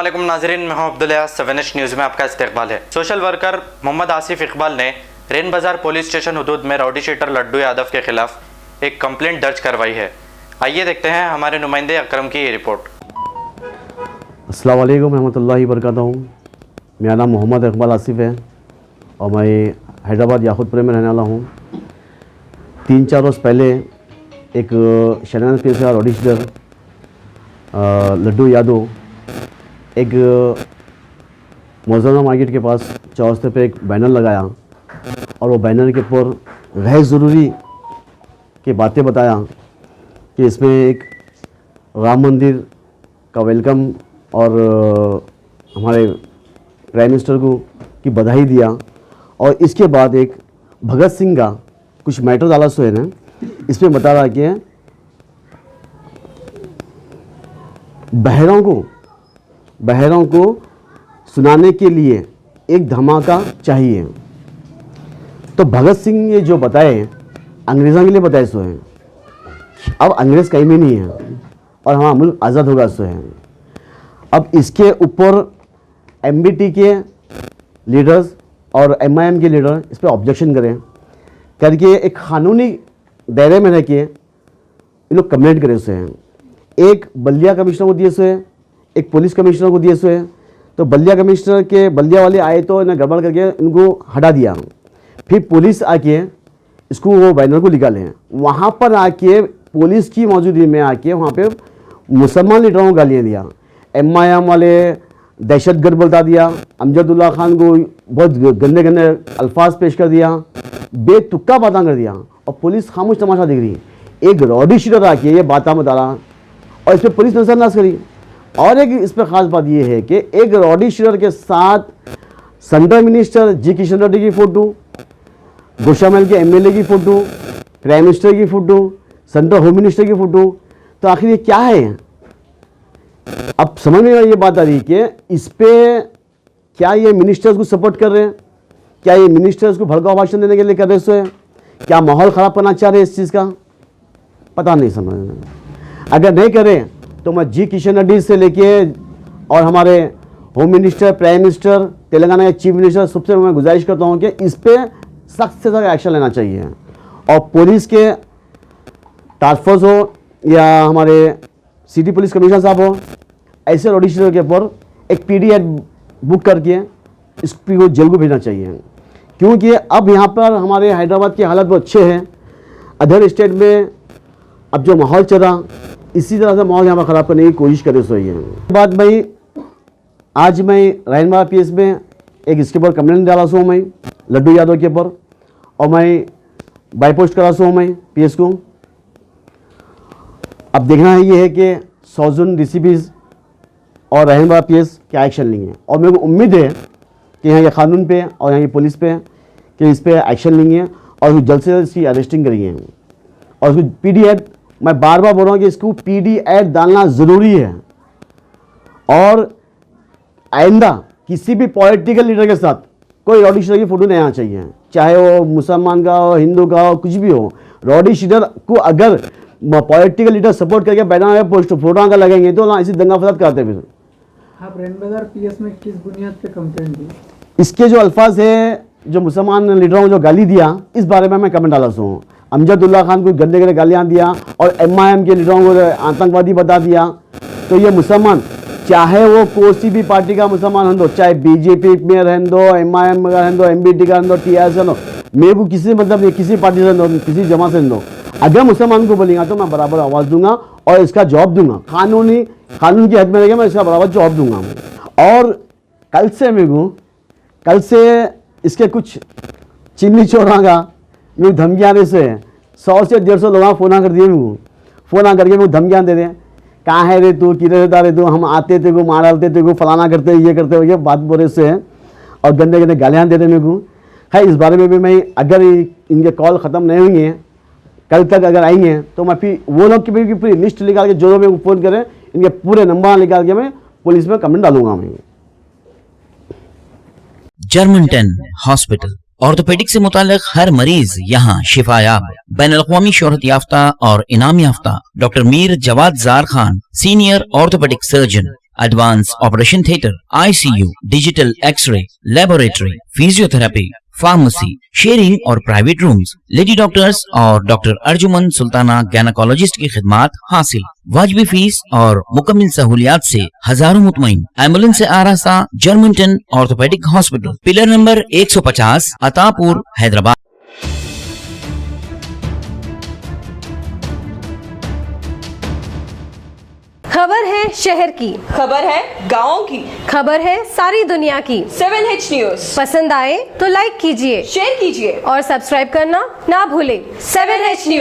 अस्सलामुअलैकुम नाज़रीन, मैं हूं अब्दुल्ला। 7H न्यूज़ में आपका इस्तकबाल है। सोशल वर्कर मोहम्मद आसिफ इकबाल ने रेन बाज़ार पुलिस स्टेशन हुदूद में राउडी शीटर लड्डू यादव के खिलाफ एक कंप्लेंट दर्ज करवाई है। आइए देखते हैं हमारे नुमाइंदे अकरम की ये रिपोर्ट। अस्सलाम वालेकुम रहमतुल्लाहि बरकातहू। मेरा नाम मोहम्मद इकबाल आसिफ है और मैं हैदराबाद याकूतपुर में रहने वाला हूँ। 3-4 रोज़ पहले एक शनान पीस का राउडी शीटर लड्डू यादव एक मौज़ाना मार्केट के पास चौरास्ते पे एक बैनर लगाया और वो बैनर के ऊपर गैर ज़रूरी की बातें बताया कि इसमें एक राम मंदिर का वेलकम और हमारे प्राइम मिनिस्टर को की बधाई दिया। और इसके बाद एक भगत सिंह का कुछ मैटर डाला सो है ना, इसमें बता रहा कि बहरों को सुनाने के लिए एक धमाका चाहिए। तो भगत सिंह ये जो बताए अंग्रेज़ों के लिए बताए सो है। अब अंग्रेज़ कहीं भी नहीं है और हमारा मुल्क आज़ाद होगा सो है। अब इसके ऊपर MBT के लीडर्स और MIM के लीडर इस पर ऑब्जेक्शन करें करके एक कानूनी दायरे में रह के ये लोग कंप्लेंट करे उसे हैं। एक बल्दिया कमिश्नर को दिए सो है, एक पुलिस कमिश्नर को दिए सो है। तो बल्दिया कमिश्नर के बल्दिया वाले आए तो इन्हें गड़बड़ करके इनको हटा दिया। फिर पुलिस आके इसको वो बैनर को निकाले हैं। वहाँ पर आके पुलिस की मौजूदगी में आके वहाँ पे मुसलमान लीडरों को गालियाँ दिया। MIM वाले दहशतगर्द बता दिया, अमजदुल्ला खान को बहुत गंदे गंदे अल्फाज पेश कर दिया, बेतुक्का बातें कर दिया और पुलिस खामोश तमाशा देख रही है। एक राउडी शीटर आके ये बातें बता रहा और इस पर पुलिस नजरअंदाज करी। और एक इस पर ख़ास बात यह है कि एक राउडी शीटर के साथ सेंट्रल मिनिस्टर जी किशन रेड्डी की फ़ोटो, गोशामहल के MLA की फ़ोटो, प्राइम मिनिस्टर की फ़ोटो, सेंट्रल होम मिनिस्टर की फ़ोटो। तो आखिर ये क्या है? अब समझ में ये बात आ रही है कि इस पर क्या ये मिनिस्टर्स को सपोर्ट कर रहे हैं, क्या ये मिनिस्टर्स को भड़काऊ भाषण देने के लिए कर रहे हैं, क्या माहौल ख़राब करना चाह रहे हैं इस चीज़ का, पता नहीं समझ में। अगर नहीं करें तो मैं जी किशन रेड्डी से लेके और हमारे home minister, prime minister, Telangana के चीफ मिनिस्टर सबसे मैं गुजारिश करता हूं कि इस पर सख्त से सख्त एक्शन लेना चाहिए। और पुलिस के टास्क फोर्स हो या हमारे सिटी पुलिस कमिश्नर साहब हो, ऐसे राउडी शीटर के ऊपर एक PD एक्ट बुक करके इसको जेल को भेजना चाहिए। क्योंकि अब यहाँ पर हमारे हैदराबाद की हालत बहुत अच्छे हैं। अदर स्टेट में अब जो माहौल चल रहा इसी तरह से माहौल यहाँ पर ख़राब करने की कोशिश करे सो है। बात भाई, आज मैं रेन बाज़ार PS में एक इसके ऊपर कंप्लेंट डाला सो मैं लड्डू यादव के ऊपर और मैं बाई पोस्ट करा सो मैं PS को। अब देखना है ये है कि 100 जून DCPs और रेन बाज़ार PS क्या एक्शन लेंगे। और मेरे को उम्मीद है कि यहाँ के कानून पे और यहाँ की पुलिस पे कि इस पर एक्शन लेंगे और उसको जल्द से जल्द इसकी अरेस्टिंग करेंगे। और उसको PD एक्ट, मैं बार बार बोल रहा हूँ कि इसको PD एक्ट डालना ज़रूरी है। और आइंदा किसी भी पॉलिटिकल लीडर के साथ कोई राउडी शीटर की फ़ोटो नहीं आना चाहिए, चाहे वो मुसलमान का हो, हिंदू का हो, कुछ भी हो। राउडी शीटर को अगर पॉलिटिकल लीडर सपोर्ट करके बैनर में पोस्ट फोटो आकर लगेंगे तो ना इसी दंगा फसाद कराते फिर। आप रेन बाज़ार PS में किस बुनियाद पे कंप्लेंट दी? इसके जो अल्फाज है, जो मुसलमान लीडरों को जो गाली दिया, इस बारे में मैं कमेंट डाला हूँ। अमजदुल्ला खान को गंदे गंदे गालियाँ दिया और MIM के लीडरों को आतंकवादी बता दिया। तो ये मुसलमान, चाहे वो कोई भी पार्टी का मुसलमान रहने दो, चाहे BJP में रहने दो, MIM में रहने दो, MBT का रहने दो, TRS रहने दो, मेरे को किसी मतलब नहीं, किसी पार्टी से रहने दो, किसी जमा से रहने दो। अगर मुसलमान को बोलेगा तो मैं बराबर आवाज़ दूंगा और इसका जवाब दूंगा। कानून की हद में रहेगा, मैं इसका बराबर जवाब दूंगा। और कल से इसके कुछ चिन्नी चोरा का मेरे धमकियाँ आने से 100 से 150 लोग फ़ोन कर दिए। मेरे फ़ोन करके मेरे धमकियाँ दे रहे हैं, कहाँ है रे तू, किधर रहता रे तू, हम आते थे को मार डालते थे को, फलाना करते ये करते हो, ये बात बोले से हैं और गंदे गंदे गालियाँ दे रहे मेरे को। है इस बारे में भी मैं, अगर इनके कॉल ख़त्म नहीं होंगे, कल तक अगर आएंगे तो मैं फिर वो लोग की पूरी लिस्ट निकाल के जो मेरे को फ़ोन करें इनके पूरे नंबर निकाल के मैं पुलिस में कमेंट डालूंगा। मैं जर्मन 10 हॉस्पिटल ऑर्थोपेडिक से मुताल्लिक हर मरीज यहाँ शिफायाब। बैनुल-अक़वामी शोहरत याफ्ता और इनाम याफ्ता doctor Mir Jawad Zar Khan, senior orthopaedic surgeon, advance operation theatre, ICU, digital x-ray, laboratory, physiotherapy, pharmacy, sharing और प्राइवेट रूम्स, लेडी डॉक्टर्स और डॉक्टर अर्जुमन सुल्ताना गैनकोलॉजिस्ट की खिदमात हासिल। वाजबी फीस और मुकम्मल सहूलियात से हजारों मुतमईन। एम्बुलेंस से आरास्ता Germanton orthopaedic hospital, pillar number 150, Attapur, Hyderabad. खबर है शहर की, खबर है गाँव की, खबर है सारी दुनिया की। 7H न्यूज पसंद आए तो लाइक कीजिए, शेयर कीजिए और सब्सक्राइब करना ना भूलें। 7H news.